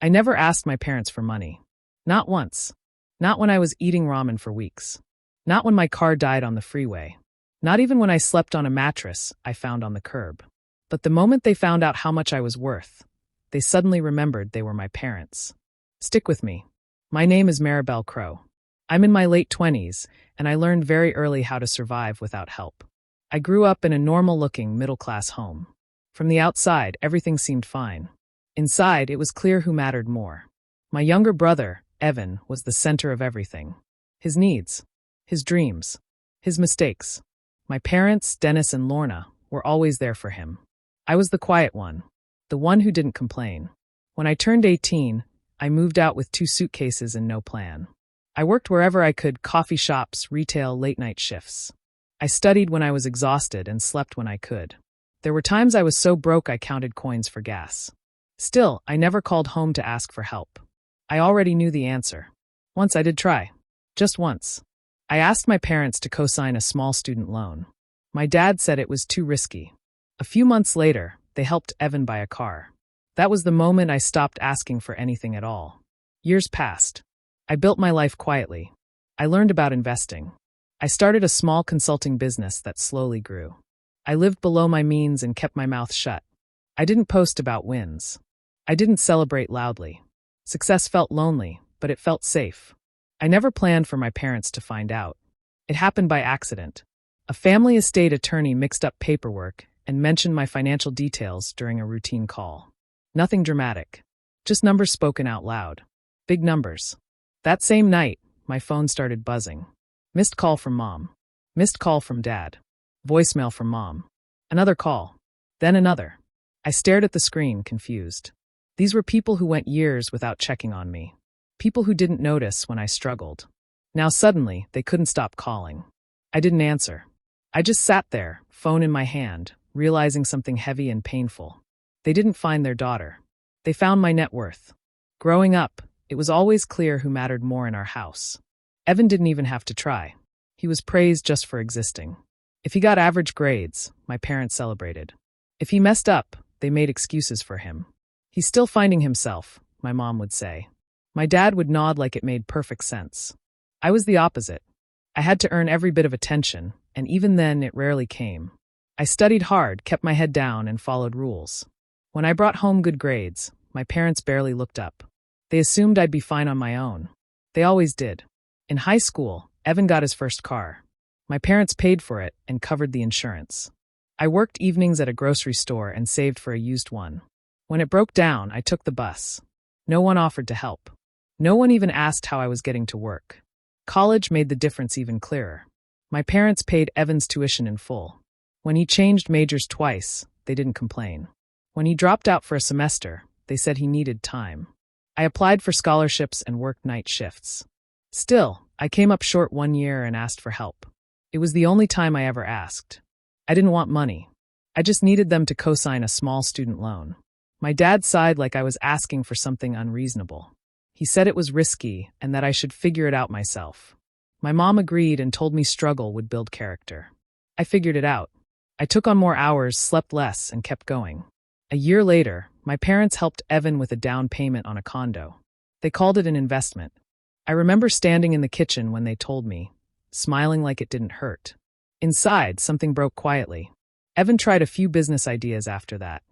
I never asked my parents for money. Not once. Not when I was eating ramen for weeks. Not when my car died on the freeway. Not even when I slept on a mattress I found on the curb. But the moment they found out how much I was worth, they suddenly remembered they were my parents. Stick with me. My name is Maribel Crow. I'm in my late 20s, and I learned very early how to survive without help. I grew up in a normal-looking, middle-class home. From the outside, everything seemed fine. Inside, it was clear who mattered more. My younger brother, Evan, was the center of everything. His needs, his dreams, his mistakes. My parents, Dennis and Lorna, were always there for him. I was the quiet one, the one who didn't complain. When I turned 18, I moved out with 2 suitcases and no plan. I worked wherever I could: coffee shops, retail, late-night shifts. I studied when I was exhausted and slept when I could. There were times I was so broke I counted coins for gas. Still, I never called home to ask for help. I already knew the answer. Once I did try. Just once. I asked my parents to co-sign a small student loan. My dad said it was too risky. A few months later, they helped Evan buy a car. That was the moment I stopped asking for anything at all. Years passed. I built my life quietly. I learned about investing. I started a small consulting business that slowly grew. I lived below my means and kept my mouth shut. I didn't post about wins. I didn't celebrate loudly. Success felt lonely, but it felt safe. I never planned for my parents to find out. It happened by accident. A family estate attorney mixed up paperwork and mentioned my financial details during a routine call. Nothing dramatic. Just numbers spoken out loud. Big numbers. That same night, my phone started buzzing. Missed call from Mom. Missed call from Dad. Voicemail from Mom. Another call. Then another. I stared at the screen, confused. These were people who went years without checking on me. People who didn't notice when I struggled. Now suddenly, they couldn't stop calling. I didn't answer. I just sat there, phone in my hand, realizing something heavy and painful. They didn't find their daughter. They found my net worth. Growing up, it was always clear who mattered more in our house. Evan didn't even have to try. He was praised just for existing. If he got average grades, my parents celebrated. If he messed up, they made excuses for him. He's still finding himself, my mom would say. My dad would nod like it made perfect sense. I was the opposite. I had to earn every bit of attention, and even then it rarely came. I studied hard, kept my head down, and followed rules. When I brought home good grades, my parents barely looked up. They assumed I'd be fine on my own. They always did. In high school, Evan got his first car. My parents paid for it and covered the insurance. I worked evenings at a grocery store and saved for a used one. When it broke down, I took the bus. No one offered to help. No one even asked how I was getting to work. College made the difference even clearer. My parents paid Evan's tuition in full. When he changed majors twice, they didn't complain. When he dropped out for a semester, they said he needed time. I applied for scholarships and worked night shifts. Still, I came up short one year and asked for help. It was the only time I ever asked. I didn't want money. I just needed them to co-sign a small student loan. My dad sighed like I was asking for something unreasonable. He said it was risky and that I should figure it out myself. My mom agreed and told me struggle would build character. I figured it out. I took on more hours, slept less, and kept going. A year later, my parents helped Evan with a down payment on a condo. They called it an investment. I remember standing in the kitchen when they told me, smiling like it didn't hurt. Inside, something broke quietly. Evan tried a few business ideas after that.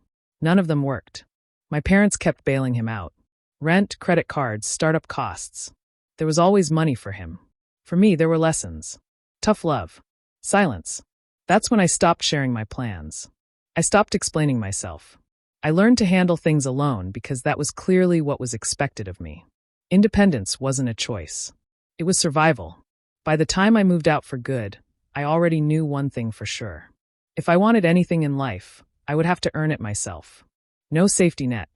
None of them worked. My parents kept bailing him out. Rent, credit cards, startup costs. There was always money for him. For me, there were lessons. Tough love. Silence. That's when I stopped sharing my plans. I stopped explaining myself. I learned to handle things alone because that was clearly what was expected of me. Independence wasn't a choice. It was survival. By the time I moved out for good, I already knew one thing for sure. If I wanted anything in life, I would have to earn it myself. No safety net.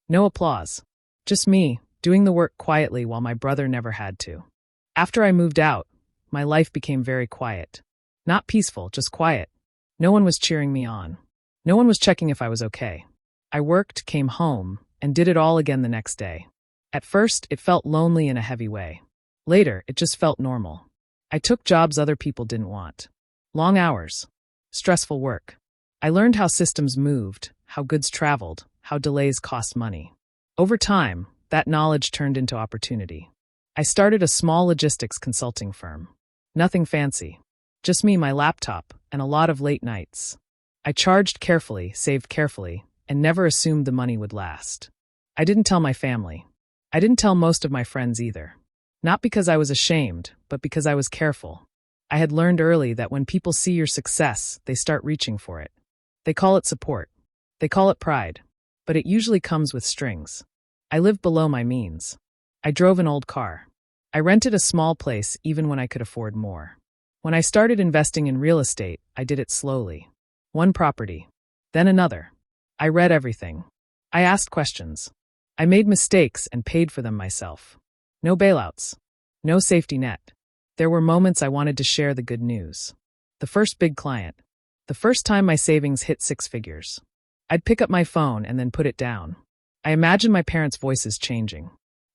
No applause. Just me, doing the work quietly while my brother never had to. After I moved out, my life became very quiet. Not peaceful, just quiet. No one was cheering me on. No one was checking if I was okay. I worked, came home, and did it all again the next day. At first, it felt lonely in a heavy way. Later, it just felt normal. I took jobs other people didn't want. Long hours. Stressful work. I learned how systems moved, how goods traveled, how delays cost money. Over time, That knowledge turned into opportunity. I started a small logistics consulting firm. Nothing fancy. Just me, my laptop, and a lot of late nights. I charged carefully, saved carefully, and never assumed the money would last. I didn't tell my family. I didn't tell most of my friends either. Not because I was ashamed, but because I was careful. I had learned early that when people see your success, they start reaching for it. They call it support. They call it pride. But it usually comes with strings. I lived below my means. I drove an old car. I rented a small place even when I could afford more. When I started investing in real estate, I did it slowly. One property, then another. I read everything. I asked questions. I made mistakes and paid for them myself. No bailouts. No safety net. There were moments I wanted to share the good news. The first big client. The first time my savings hit 6 figures. I'd pick up my phone and then put it down. I imagined my parents' voices changing.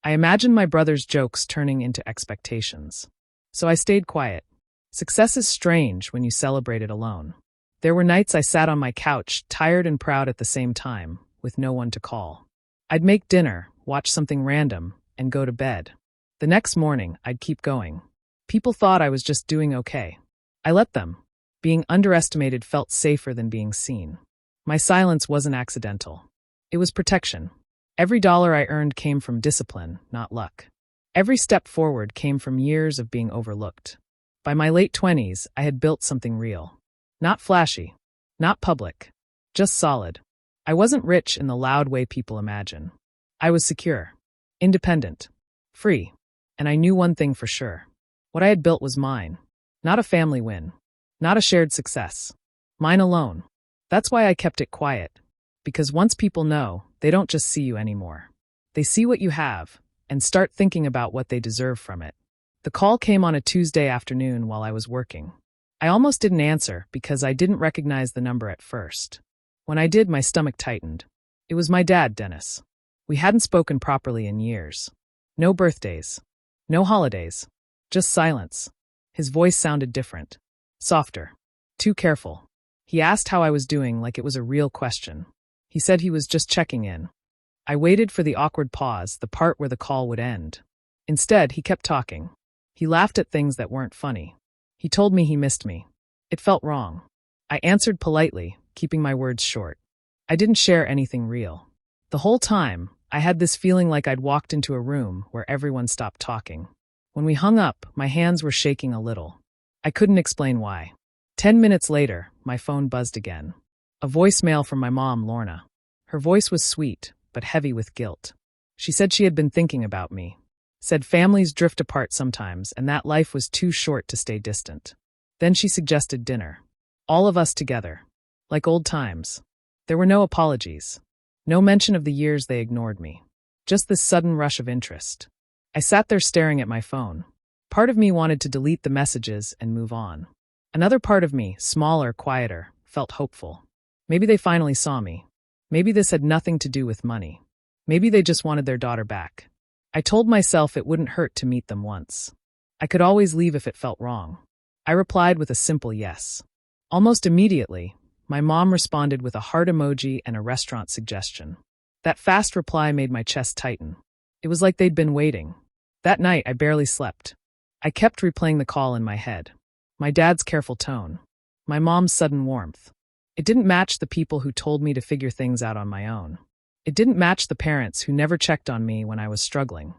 I imagined my brother's jokes turning into expectations. So I stayed quiet. Success is strange when you celebrate it alone. There were nights I sat on my couch, tired and proud at the same time, with no one to call. I'd make dinner, watch something random, and go to bed. The next morning, I'd keep going. People thought I was just doing okay. I let them. Being underestimated felt safer than being seen. My silence wasn't accidental. It was protection. Every dollar I earned came from discipline, not luck. Every step forward came from years of being overlooked. By my late 20s, I had built something real. Not flashy. Not public. Just solid. I wasn't rich in the loud way people imagine. I was secure. Independent. Free. And I knew one thing for sure. What I had built was mine. Not a family win. Not a shared success. Mine alone. That's why I kept it quiet. Because once people know, they don't just see you anymore. They see what you have, and start thinking about what they deserve from it. The call came on a Tuesday afternoon while I was working. I almost didn't answer because I didn't recognize the number at first. When I did, my stomach tightened. It was my dad, Dennis. We hadn't spoken properly in years. No birthdays. No holidays. Just silence. His voice sounded different. Softer. Too careful. He asked how I was doing like it was a real question. He said he was just checking in. I waited for the awkward pause, the part where the call would end. Instead, he kept talking. He laughed at things that weren't funny. He told me he missed me. It felt wrong. I answered politely, keeping my words short. I didn't share anything real. The whole time, I had this feeling like I'd walked into a room where everyone stopped talking. When we hung up, my hands were shaking a little. I couldn't explain why. 10 minutes later, my phone buzzed again. A voicemail from my mom, Lorna. Her voice was sweet, but heavy with guilt. She said she had been thinking about me. Said families drift apart sometimes and that life was too short to stay distant. Then she suggested dinner. All of us together. Like old times. There were no apologies. No mention of the years they ignored me. Just this sudden rush of interest. I sat there staring at my phone. Part of me wanted to delete the messages and move on. Another part of me, smaller, quieter, felt hopeful. Maybe they finally saw me. Maybe this had nothing to do with money. Maybe they just wanted their daughter back. I told myself it wouldn't hurt to meet them once. I could always leave if it felt wrong. I replied with a simple yes. Almost immediately, my mom responded with a heart emoji and a restaurant suggestion. That fast reply made my chest tighten. It was like they'd been waiting. That night, I barely slept. I kept replaying the call in my head. My dad's careful tone. My mom's sudden warmth. It didn't match the people who told me to figure things out on my own. It didn't match the parents who never checked on me when I was struggling.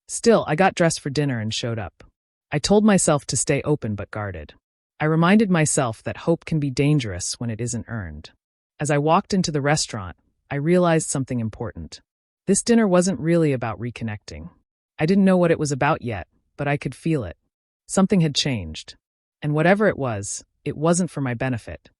Still, I got dressed for dinner and showed up. I told myself to stay open but guarded. I reminded myself that hope can be dangerous when it isn't earned. As I walked into the restaurant, I realized something important. This dinner wasn't really about reconnecting. I didn't know what it was about yet, but I could feel it. Something had changed. And whatever it wasn't for my benefit.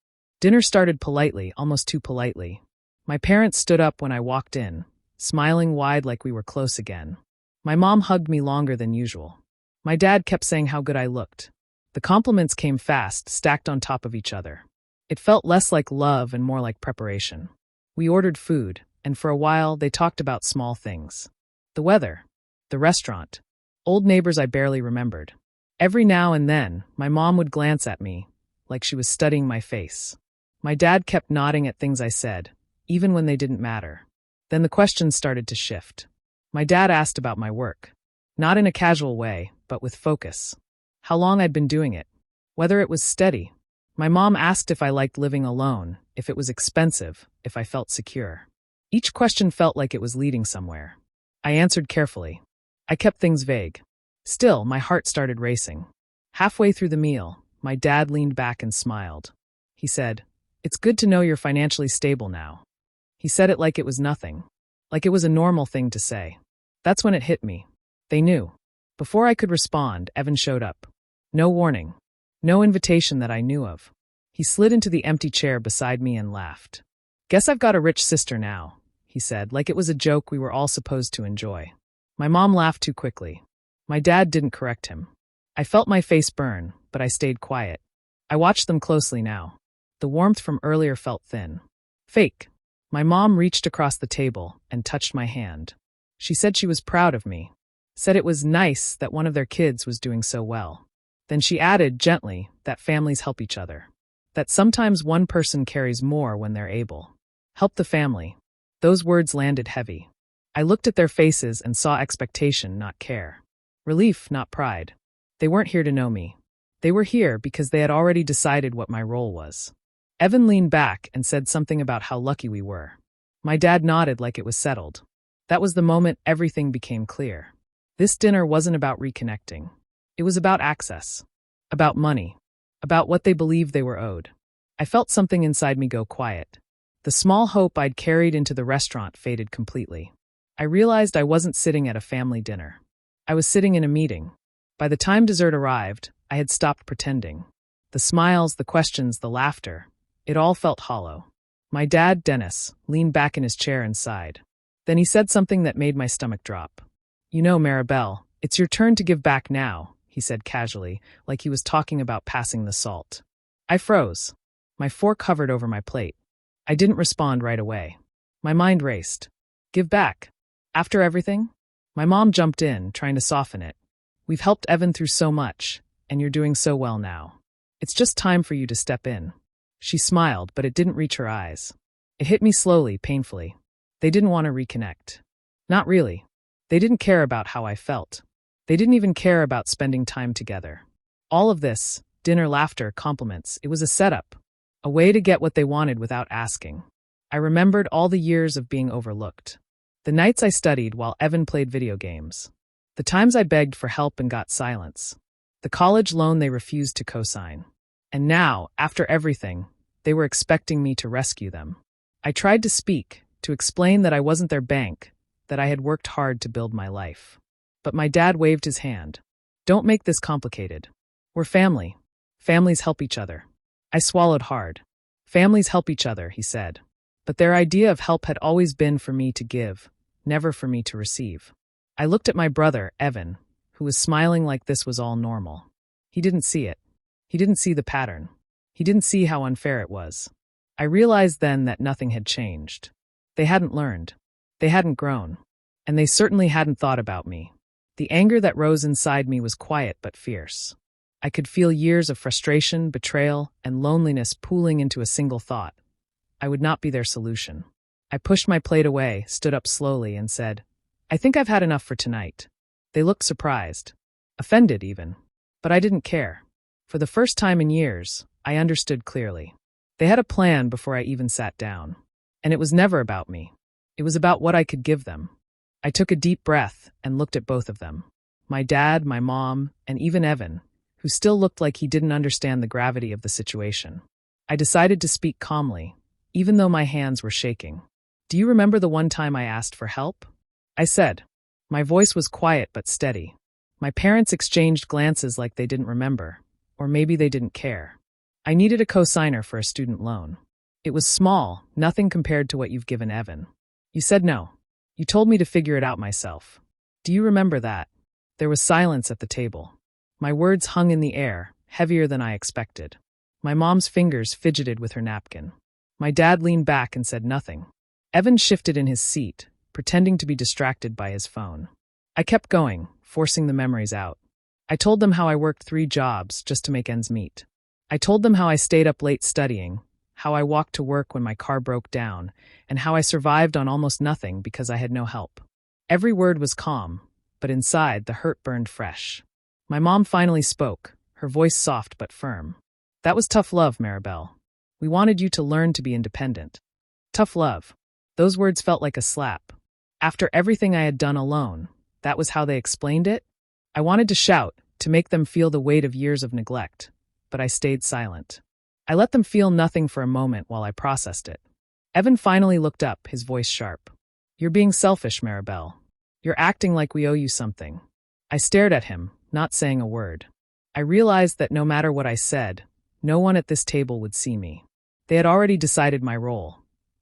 Dinner started politely, almost too politely. My parents stood up when I walked in, smiling wide like we were close again. My mom hugged me longer than usual. My dad kept saying how good I looked. The compliments came fast, stacked on top of each other. It felt less like love and more like preparation. We ordered food, and for a while they talked about small things. The weather, the restaurant, old neighbors I barely remembered. Every now and then, my mom would glance at me, like she was studying my face. My dad kept nodding at things I said, even when they didn't matter. Then the questions started to shift. My dad asked about my work. Not in a casual way, but with focus. How long I'd been doing it. Whether it was steady. My mom asked if I liked living alone, if it was expensive, if I felt secure. Each question felt like it was leading somewhere. I answered carefully. I kept things vague. Still, my heart started racing. Halfway through the meal, my dad leaned back and smiled. He said, "It's good to know you're financially stable now." He said it like it was nothing. Like it was a normal thing to say. That's when it hit me. They knew. Before I could respond, Evan showed up. No warning. No invitation that I knew of. He slid into the empty chair beside me and laughed. "Guess I've got a rich sister now," he said, like it was a joke we were all supposed to enjoy. My mom laughed too quickly. My dad didn't correct him. I felt my face burn, but I stayed quiet. I watched them closely now. The warmth from earlier felt thin. Fake. My mom reached across the table and touched my hand. She said she was proud of me. Said it was nice that one of their kids was doing so well. Then she added, gently, that families help each other. That sometimes one person carries more when they're able. Help the family. Those words landed heavy. I looked at their faces and saw expectation, not care. Relief, not pride. They weren't here to know me. They were here because they had already decided what my role was. Evan leaned back and said something about how lucky we were. My dad nodded like it was settled. That was the moment everything became clear. This dinner wasn't about reconnecting. It was about access. About money. About what they believed they were owed. I felt something inside me go quiet. The small hope I'd carried into the restaurant faded completely. I realized I wasn't sitting at a family dinner. I was sitting in a meeting. By the time dessert arrived, I had stopped pretending. The smiles, the questions, the laughter. It all felt hollow. My dad, Dennis, leaned back in his chair and sighed. Then he said something that made my stomach drop. "You know, Maribel, it's your turn to give back now," he said casually, like he was talking about passing the salt. I froze. My fork hovered over my plate. I didn't respond right away. My mind raced. Give back? After everything? My mom jumped in, trying to soften it. "We've helped Evan through so much, and you're doing so well now. It's just time for you to step in." She smiled, but it didn't reach her eyes. It hit me slowly, painfully. They didn't want to reconnect. Not really. They didn't care about how I felt. They didn't even care about spending time together. All of this, dinner, laughter, compliments, it was a setup. A way to get what they wanted without asking. I remembered all the years of being overlooked. The nights I studied while Evan played video games. The times I begged for help and got silence. The college loan they refused to co-sign. And now, after everything, they were expecting me to rescue them. I tried to speak, to explain that I wasn't their bank, that I had worked hard to build my life. But my dad waved his hand. "Don't make this complicated. We're family. Families help each other." I swallowed hard. "Families help each other," he said. But their idea of help had always been for me to give, never for me to receive. I looked at my brother, Evan, who was smiling like this was all normal. He didn't see it. He didn't see the pattern. He didn't see how unfair it was. I realized then that nothing had changed. They hadn't learned. They hadn't grown. And they certainly hadn't thought about me. The anger that rose inside me was quiet but fierce. I could feel years of frustration, betrayal, and loneliness pooling into a single thought. I would not be their solution. I pushed my plate away, stood up slowly, and said, "I think I've had enough for tonight." They looked surprised. Offended, even. But I didn't care. For the first time in years, I understood clearly. They had a plan before I even sat down. And it was never about me. It was about what I could give them. I took a deep breath and looked at both of them. My dad, my mom, and even Evan, who still looked like he didn't understand the gravity of the situation. I decided to speak calmly, even though my hands were shaking. "Do you remember the one time I asked for help?" I said. My voice was quiet but steady. My parents exchanged glances like they didn't remember, or maybe they didn't care. I needed a co-signer for a student loan. It was small, nothing compared to what you've given Evan. You said no. You told me to figure it out myself. Do you remember that? There was silence at the table. My words hung in the air, heavier than I expected. My mom's fingers fidgeted with her napkin. My dad leaned back and said nothing. Evan shifted in his seat, pretending to be distracted by his phone. I kept going, forcing the memories out. I told them how I worked 3 jobs just to make ends meet. I told them how I stayed up late studying, how I walked to work when my car broke down, and how I survived on almost nothing because I had no help. Every word was calm, but inside the hurt burned fresh. My mom finally spoke, her voice soft but firm. That was tough love, Maribel. We wanted you to learn to be independent. Tough love. Those words felt like a slap. After everything I had done alone, that was how they explained it? I wanted to shout, to make them feel the weight of years of neglect, but I stayed silent. I let them feel nothing for a moment while I processed it. Evan finally looked up, his voice sharp. You're being selfish, Maribel. You're acting like we owe you something. I stared at him, not saying a word. I realized that no matter what I said, no one at this table would see me. They had already decided my role.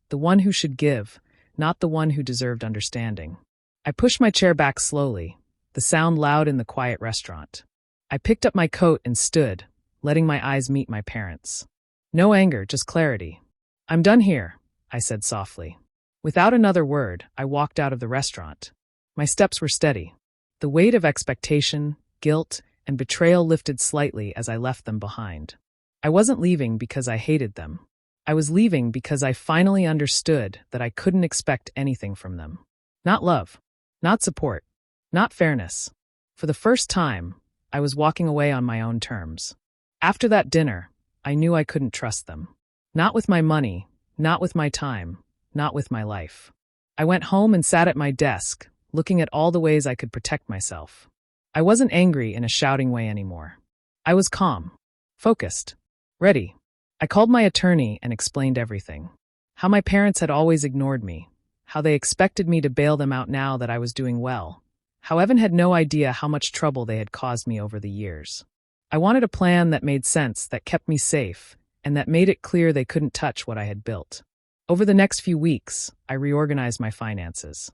The one who should give, not the one who deserved understanding. I pushed my chair back slowly, the sound loud in the quiet restaurant. I picked up my coat and stood, letting my eyes meet my parents'. No anger, just clarity. I'm done here, I said softly. Without another word, I walked out of the restaurant. My steps were steady. The weight of expectation, guilt, and betrayal lifted slightly as I left them behind. I wasn't leaving because I hated them. I was leaving because I finally understood that I couldn't expect anything from them. Not love, not support, not fairness. For the first time, I was walking away on my own terms. After that dinner, I knew I couldn't trust them. Not with my money, not with my time, not with my life. I went home and sat at my desk, looking at all the ways I could protect myself. I wasn't angry in a shouting way anymore. I was calm, focused, ready. I called my attorney and explained everything. How my parents had always ignored me, how they expected me to bail them out now that I was doing well, how Evan had no idea how much trouble they had caused me over the years. I wanted a plan that made sense, that kept me safe, and that made it clear they couldn't touch what I had built. Over the next few weeks, I reorganized my finances.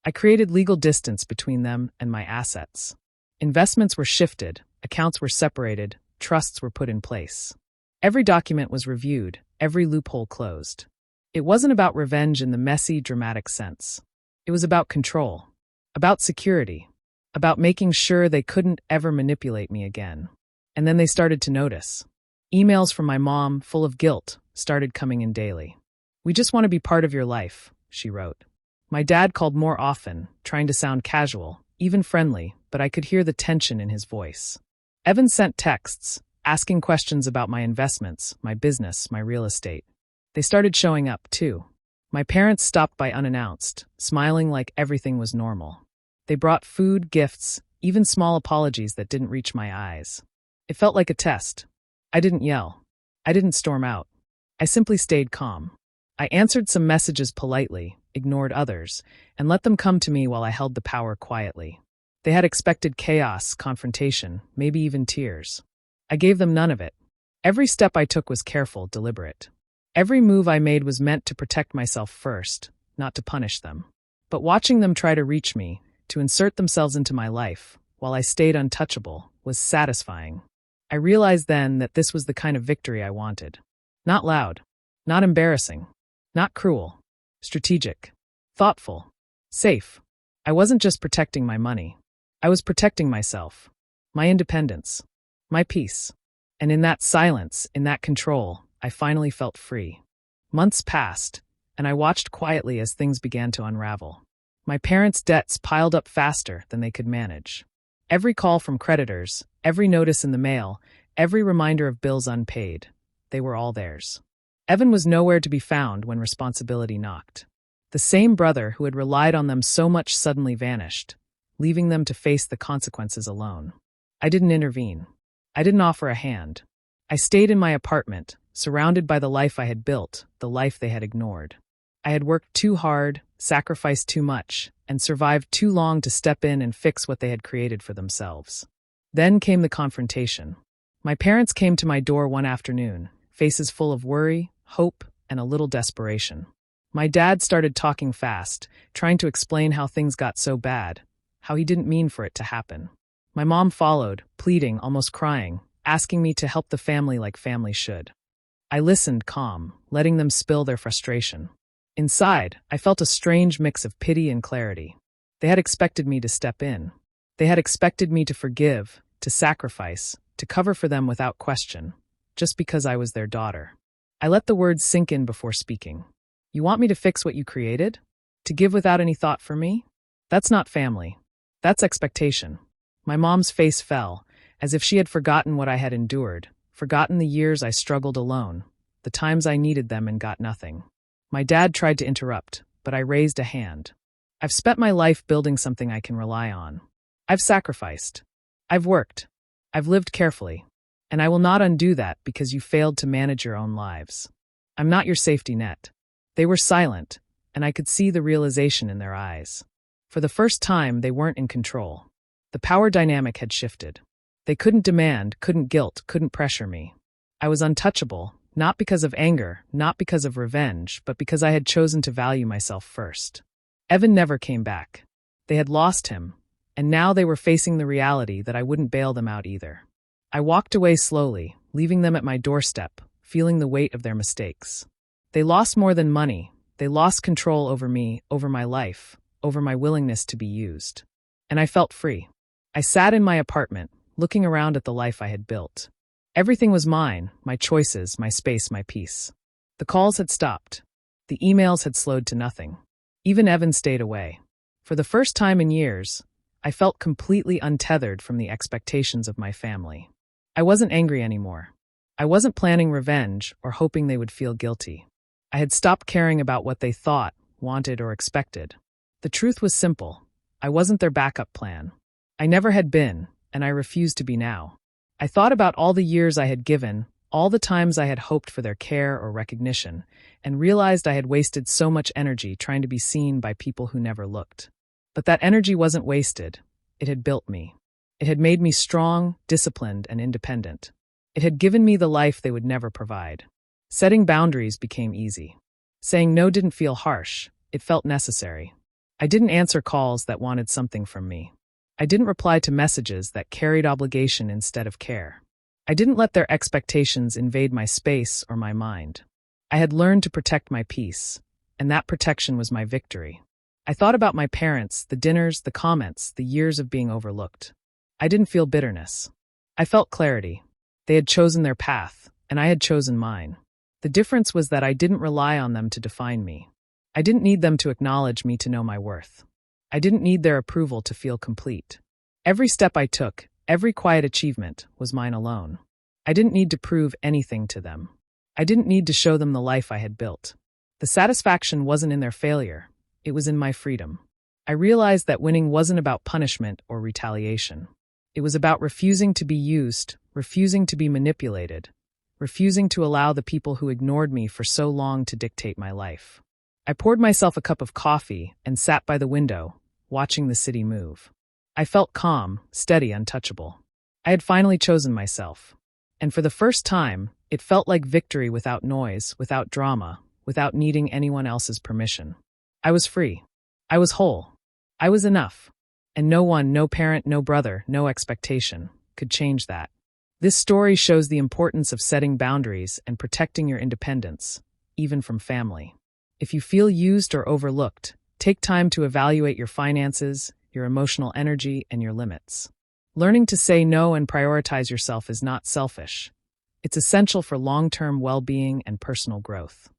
I created legal distance between them and my assets. Investments were shifted, accounts were separated, trusts were put in place. Every document was reviewed, every loophole closed. It wasn't about revenge in the messy, dramatic sense. It was about control, about security, about making sure they couldn't ever manipulate me again. And then they started to notice. Emails from my mom, full of guilt, started coming in daily. We just want to be part of your life, she wrote. My dad called more often, trying to sound casual, even friendly, but I could hear the tension in his voice. Evan sent texts, asking questions about my investments, my business, my real estate. They started showing up, too. My parents stopped by unannounced, smiling like everything was normal. They brought food, gifts, even small apologies that didn't reach my eyes. It felt like a test. I didn't yell. I didn't storm out. I simply stayed calm. I answered some messages politely, ignored others, and let them come to me while I held the power quietly. They had expected chaos, confrontation, maybe even tears. I gave them none of it. Every step I took was careful, deliberate. Every move I made was meant to protect myself first, not to punish them. But watching them try to reach me, to insert themselves into my life, while I stayed untouchable, was satisfying. I realized then that this was the kind of victory I wanted. Not loud, not embarrassing, not cruel, strategic, thoughtful, safe. I wasn't just protecting my money. I was protecting myself, my independence, my peace. And in that silence, in that control, I finally felt free. Months passed, and I watched quietly as things began to unravel. My parents' debts piled up faster than they could manage. Every call from creditors, every notice in the mail, every reminder of bills unpaid, they were all theirs. Evan was nowhere to be found when responsibility knocked. The same brother who had relied on them so much suddenly vanished, leaving them to face the consequences alone. I didn't intervene. I didn't offer a hand. I stayed in my apartment, surrounded by the life I had built, the life they had ignored. I had worked too hard, sacrificed too much, and survived too long to step in and fix what they had created for themselves. Then came the confrontation. My parents came to my door one afternoon, faces full of worry, hope, and a little desperation. My dad started talking fast, trying to explain how things got so bad, how he didn't mean for it to happen. My mom followed, pleading, almost crying, asking me to help the family like family should. I listened, calm, letting them spill their frustration. Inside, I felt a strange mix of pity and clarity. They had expected me to step in. They had expected me to forgive, to sacrifice, to cover for them without question, just because I was their daughter. I let the words sink in before speaking. You want me to fix what you created? To give without any thought for me? That's not family. That's expectation. My mom's face fell, as if she had forgotten what I had endured, forgotten the years I struggled alone, the times I needed them and got nothing. My dad tried to interrupt, but I raised a hand. I've spent my life building something I can rely on. I've sacrificed. I've worked. I've lived carefully. And I will not undo that because you failed to manage your own lives. I'm not your safety net. They were silent, and I could see the realization in their eyes. For the first time, they weren't in control. The power dynamic had shifted. They couldn't demand, couldn't guilt, couldn't pressure me. I was untouchable, not because of anger, not because of revenge, but because I had chosen to value myself first. Evan never came back. They had lost him, and now they were facing the reality that I wouldn't bail them out either. I walked away slowly, leaving them at my doorstep, feeling the weight of their mistakes. They lost more than money. They lost control over me, over my life, over my willingness to be used. And I felt free. I sat in my apartment, looking around at the life I had built. Everything was mine, my choices, my space, my peace. The calls had stopped. The emails had slowed to nothing. Even Evan stayed away. For the first time in years, I felt completely untethered from the expectations of my family. I wasn't angry anymore. I wasn't planning revenge or hoping they would feel guilty. I had stopped caring about what they thought, wanted, or expected. The truth was simple. I wasn't their backup plan. I never had been, and I refused to be now. I thought about all the years I had given, all the times I had hoped for their care or recognition, and realized I had wasted so much energy trying to be seen by people who never looked. But that energy wasn't wasted. It had built me. It had made me strong, disciplined, and independent. It had given me the life they would never provide. Setting boundaries became easy. Saying no didn't feel harsh. It felt necessary. I didn't answer calls that wanted something from me. I didn't reply to messages that carried obligation instead of care. I didn't let their expectations invade my space or my mind. I had learned to protect my peace, and that protection was my victory. I thought about my parents, the dinners, the comments, the years of being overlooked. I didn't feel bitterness. I felt clarity. They had chosen their path, and I had chosen mine. The difference was that I didn't rely on them to define me. I didn't need them to acknowledge me to know my worth. I didn't need their approval to feel complete. Every step I took, every quiet achievement, was mine alone. I didn't need to prove anything to them. I didn't need to show them the life I had built. The satisfaction wasn't in their failure. It was in my freedom. I realized that winning wasn't about punishment or retaliation. It was about refusing to be used, refusing to be manipulated, refusing to allow the people who ignored me for so long to dictate my life. I poured myself a cup of coffee and sat by the window, watching the city move. I felt calm, steady, untouchable. I had finally chosen myself. And for the first time, it felt like victory without noise, without drama, without needing anyone else's permission. I was free. I was whole. I was enough. And no one, no parent, no brother, no expectation, could change that. This story shows the importance of setting boundaries and protecting your independence, even from family. If you feel used or overlooked, take time to evaluate your finances, your emotional energy, and your limits. Learning to say no and prioritize yourself is not selfish. It's essential for long-term well-being and personal growth.